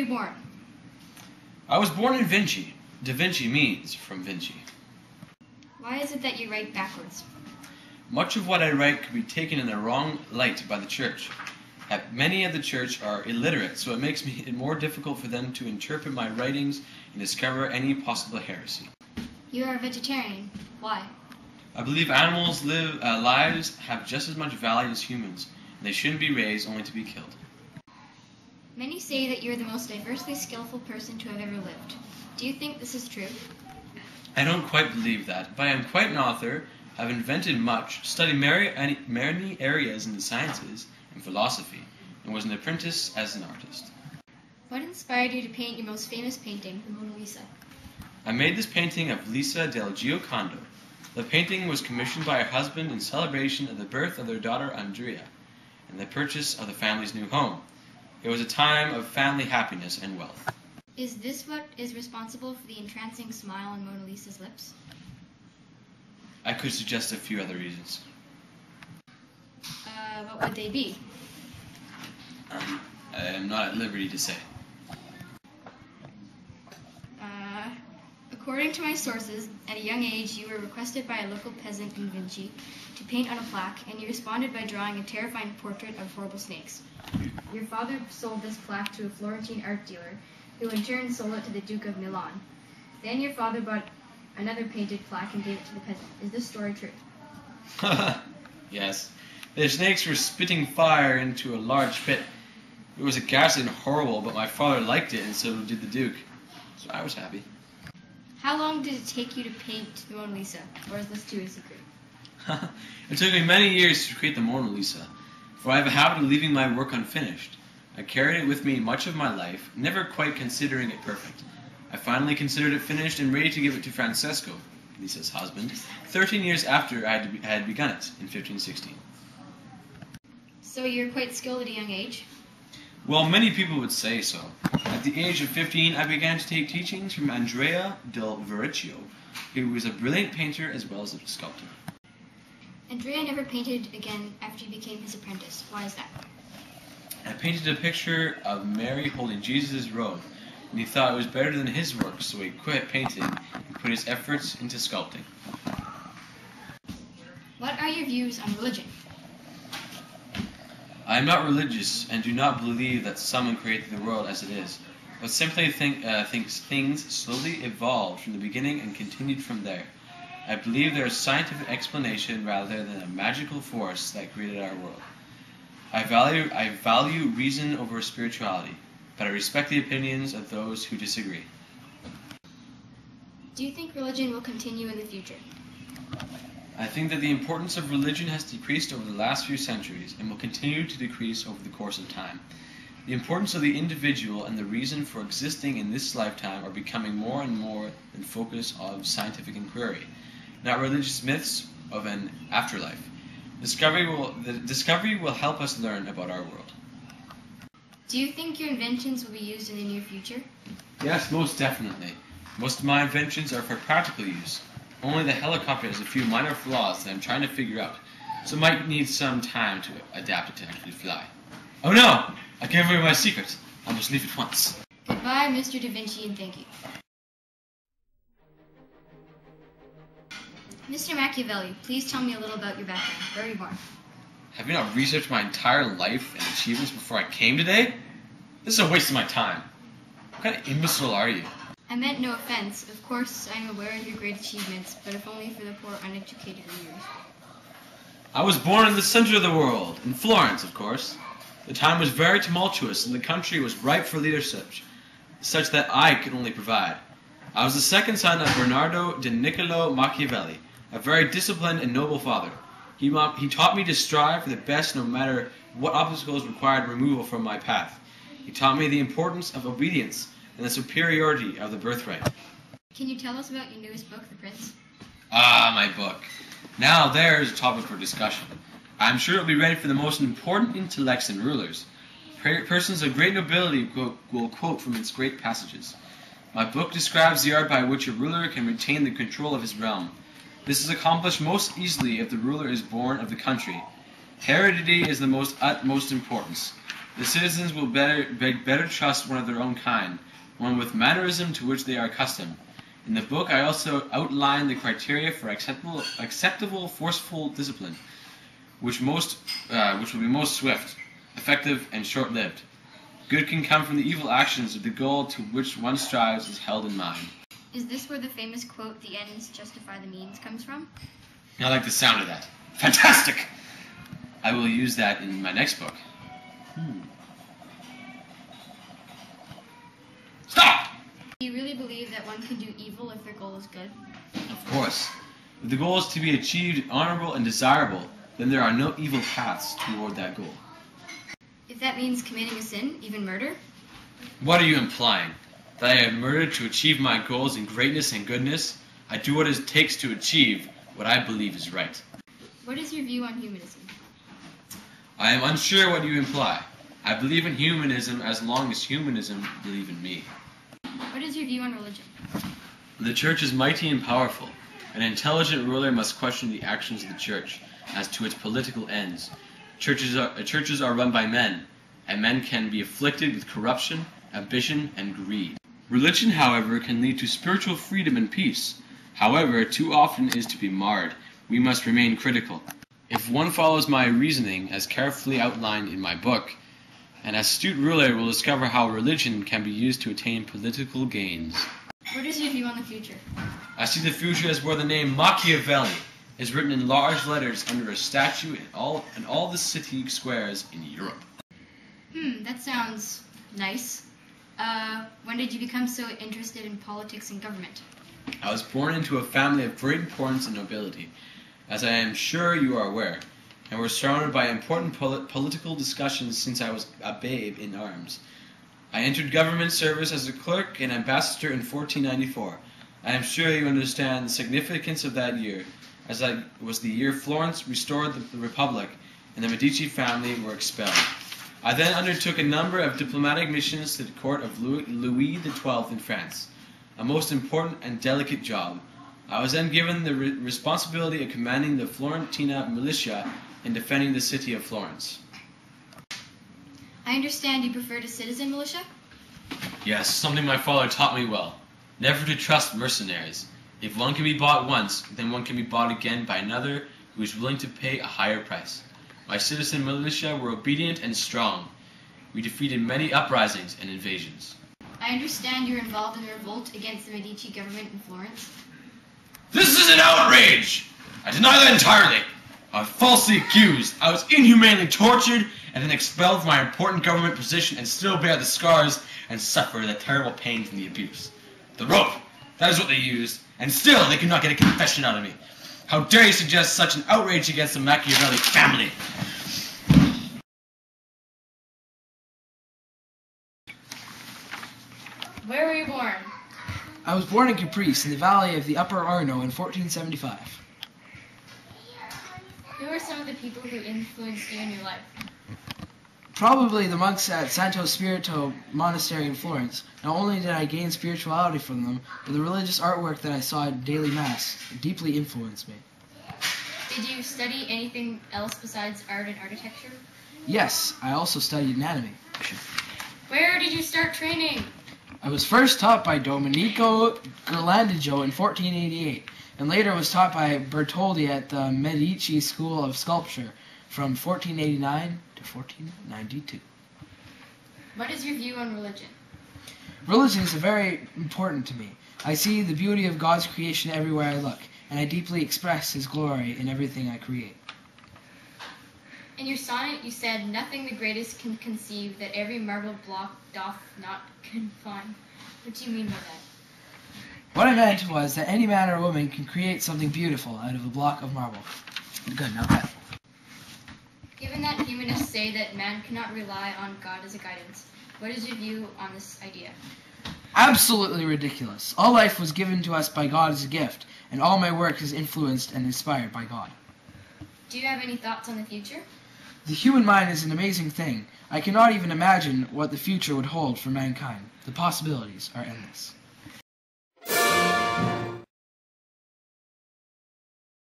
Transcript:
you born? I was born in Vinci. Da Vinci means from Vinci. Why is it that you write backwards? Much of what I write could be taken in the wrong light by the church. Many of the church are illiterate, so it makes it more difficult for them to interpret my writings and discover any possible heresy. You are a vegetarian. Why? I believe animals' lives have just as much value as humans, and they shouldn't be raised only to be killed. Many say that you are the most diversely skillful person to have ever lived. Do you think this is true? I don't quite believe that, but I am quite an author. I've invented much, studied many areas in the sciences and philosophy, and was an apprentice as an artist. What inspired you to paint your most famous painting, the Mona Lisa? I made this painting of Lisa del Giocondo. The painting was commissioned by her husband in celebration of the birth of their daughter Andrea and the purchase of the family's new home. It was a time of family happiness and wealth. Is this what is responsible for the entrancing smile on Mona Lisa's lips? I could suggest a few other reasons. What would they be? I am not at liberty to say. According to my sources, at a young age you were requested by a local peasant in Vinci to paint on a plaque, and you responded by drawing a terrifying portrait of horrible snakes. Your father sold this plaque to a Florentine art dealer, who in turn sold it to the Duke of Milan. Then your father bought another painted plaque and gave it to the peasant. Is this story true? Yes. The snakes were spitting fire into a large pit. It was ghastly and horrible, but my father liked it, and so did the Duke. So I was happy. How long did it take you to paint the Mona Lisa, or is this too a secret? It took me many years to create the Mona Lisa, for I have a habit of leaving my work unfinished. I carried it with me much of my life, never quite considering it perfect. I finally considered it finished and ready to give it to Francesco, Lisa's husband, 13 years after I had begun it in 1516. So you're quite skilled at a young age? Well, many people would say so. At the age of 15, I began to take teachings from Andrea del Verrocchio, who was a brilliant painter as well as a sculptor. Andrea never painted again after you became his apprentice. Why is that? I painted a picture of Mary holding Jesus' robe, and he thought it was better than his work, so he quit painting and put his efforts into sculpting. What are your views on religion? I am not religious and do not believe that someone created the world as it is, but simply think things slowly evolved from the beginning and continued from there. I believe there is scientific explanation rather than a magical force that created our world. I value reason over spirituality, but I respect the opinions of those who disagree. Do you think religion will continue in the future? I think that the importance of religion has decreased over the last few centuries and will continue to decrease over the course of time. The importance of the individual and the reason for existing in this lifetime are becoming more and more the focus of scientific inquiry, not religious myths of an afterlife. The discovery will help us learn about our world. Do you think your inventions will be used in the near future? Yes, most definitely. Most of my inventions are for practical use. Only the helicopter has a few minor flaws that I'm trying to figure out, so it might need some time to adapt it to actually fly. Oh no! I gave away my secret. I must leave at once. Goodbye, Mr. Da Vinci, and thank you. Mr. Machiavelli, please tell me a little about your background. Where were you born? Have you not researched my entire life and achievements before I came today? This is a waste of my time. What kind of imbecile are you? I meant no offense. Of course, I am aware of your great achievements, but if only for the poor uneducated readers. I was born in the center of the world, in Florence, of course. The time was very tumultuous, and the country was ripe for leadership, such that I could only provide. I was the second son of Bernardo de Niccolo Machiavelli, a very disciplined and noble father. He taught me to strive for the best no matter what obstacles required removal from my path. He taught me the importance of obedience and the superiority of the birthright. Can you tell us about your newest book, The Prince? Ah, my book. Now there's a topic for discussion. I'm sure it'll be ready for the most important intellects and rulers. Persons of great nobility will quote from its great passages. My book describes the art by which a ruler can retain the control of his realm. This is accomplished most easily if the ruler is born of the country. Heredity is the utmost importance. The citizens will better trust one of their own kind, one with mannerism to which they are accustomed. In the book, I also outline the criteria for acceptable forceful discipline, which will be most swift, effective, and short-lived. Good can come from the evil actions if the goal to which one strives is held in mind. Is this where the famous quote, "The ends justify the means," comes from? I like the sound of that. Fantastic! I will use that in my next book. Stop! Do you really believe that one can do evil if their goal is good? Of course. If the goal is to be achieved honorable and desirable, then there are no evil paths toward that goal. If that means committing a sin, even murder? What are you implying? That I have murdered to achieve my goals in greatness and goodness? I do what it takes to achieve what I believe is right. What is your view on humanism? I am unsure what you imply. I believe in humanism as long as humanism believe in me. What is your view on religion? The church is mighty and powerful. An intelligent ruler must question the actions of the church as to its political ends. Churches are run by men, and men can be afflicted with corruption, ambition, and greed. Religion, however, can lead to spiritual freedom and peace. However, too often is to be marred. We must remain critical. If one follows my reasoning as carefully outlined in my book, an astute ruler will discover how religion can be used to attain political gains. What is your view on the future? I see the future as where the name Machiavelli is written in large letters under a statue in all the city squares in Europe. That sounds nice. When did you become so interested in politics and government? I was born into a family of great importance and nobility, as I am sure you are aware, and were surrounded by important political discussions since I was a babe in arms. I entered government service as a clerk and ambassador in 1494. I am sure you understand the significance of that year, as that was the year Florence restored the Republic and the Medici family were expelled. I then undertook a number of diplomatic missions to the court of Louis XII in France, a most important and delicate job. I was then given the responsibility of commanding the Florentina militia in defending the city of Florence. I understand you prefer to citizen militia? Yes, something my father taught me well. Never to trust mercenaries. If one can be bought once, then one can be bought again by another who is willing to pay a higher price. My citizen militia were obedient and strong. We defeated many uprisings and invasions. I understand you're involved in a revolt against the Medici government in Florence. This is an outrage! I deny that entirely. I was falsely accused. I was inhumanely tortured and then expelled from my important government position and still bear the scars and suffer the terrible pain from the abuse. The rope, that is what they used, and still they could not get a confession out of me. How dare you suggest such an outrage against the Machiavelli family? Where were you born? I was born in Caprice, in the valley of the Upper Arno in 1475. Who are some of the people who influenced you in your life? Probably the monks at Santo Spirito Monastery in Florence. Not only did I gain spirituality from them, but the religious artwork that I saw at daily mass deeply influenced me. Did you study anything else besides art and architecture? Yes, I also studied anatomy. Where did you start training? I was first taught by Domenico Ghirlandajo in 1488, and later was taught by Bertoldi at the Medici School of Sculpture from 1489 to 1492. What is your view on religion? Religion is very important to me. I see the beauty of God's creation everywhere I look, and I deeply express His glory in everything I create. In your sonnet, you said, "Nothing the greatest can conceive, that every marble block doth not confine." What do you mean by that? What I meant was that any man or woman can create something beautiful out of a block of marble. Good, now that. Given that humanists say that man cannot rely on God as a guidance, what is your view on this idea? Absolutely ridiculous. All life was given to us by God as a gift, and all my work is influenced and inspired by God. Do you have any thoughts on the future? The human mind is an amazing thing. I cannot even imagine what the future would hold for mankind. The possibilities are endless.